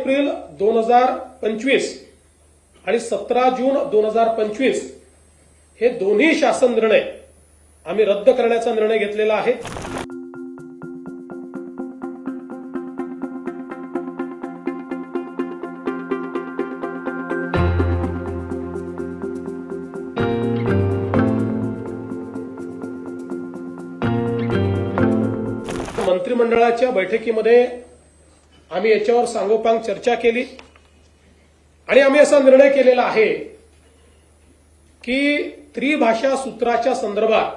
April 2025 आणि 17 जून 2025 हे दोन्ही शासन निर्णय आम्ही रद्द करण्याचा निर्णय घेतलेला आहे। मंत्रिमंडळाच्या बैठकीमध्ये आम्ही याच्यावर सांगोपांग चर्चा केली आणि आम्ही असा निर्णय केलेला आहे की त्रिभाषा सूत्राच्या संदर्भात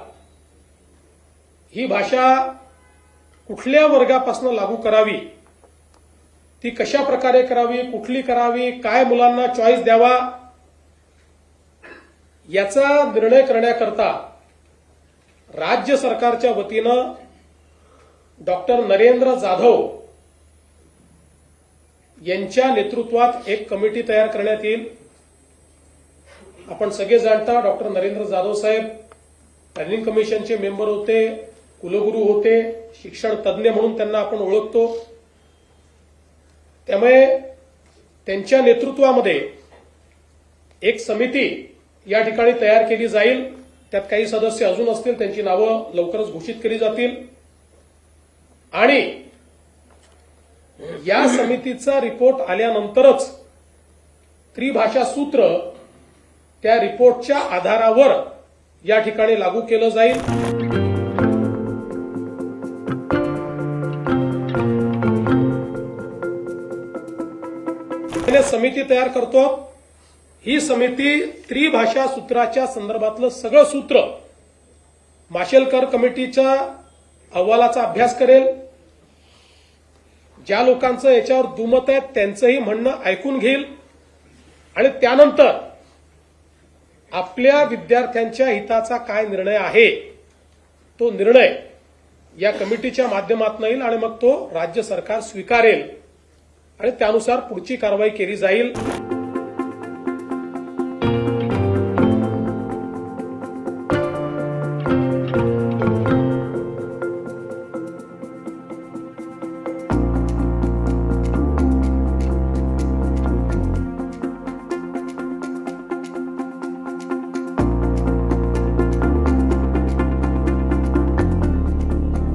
ही भाषा कुठल्या वर्गापासून लागू करावी, ती कशा प्रकारे करावी, कुठली करावी, काय मुलांना चॉईस द्यावा, याचा निर्णय करण्याकरता राज्य सरकारच्या वतीनं डॉक्टर नरेंद्र जाधव यांच्या नेतृत्वात एक कमिटी तयार करण्यात येईल। आपण सगळे जाणता डॉक्टर नरेंद्र जाधव साहेब प्लॅनिंग कमिशनचे मेंबर होते, कुलगुरू होते, शिक्षण तज्ज्ञ म्हणून त्यांना आपण ओळखतो। त्यामुळे त्यांच्या नेतृत्वामध्ये एक समिती या ठिकाणी तयार केली जाईल। त्यात काही सदस्य अजून असतील, त्यांची नावं लवकरच घोषित केली जातील आणि या समितीचा रिपोर्ट आल्यानंतरच त्रिभाषा सूत्र त्या रिपोर्टच्या आधारावर या ठिकाणी लागू केलं जाईल। समिती तयार करतो। ही समिती त्रिभाषा सूत्राच्या संदर्भातलं सगळं सूत्र माशेलकर कमिटीच्या अहवालाचा अभ्यास करेल। ज्या लोकांचं याच्यावर दुमत आहे त्यांचंही म्हणणं ऐकून घेईल आणि त्यानंतर आपल्या विद्यार्थ्यांच्या हिताचा काय निर्णय आहे तो निर्णय या कमिटीच्या माध्यमातून येईल आणि मग तो राज्य सरकार स्वीकारेल आणि त्यानुसार पुढची कारवाई केली जाईल।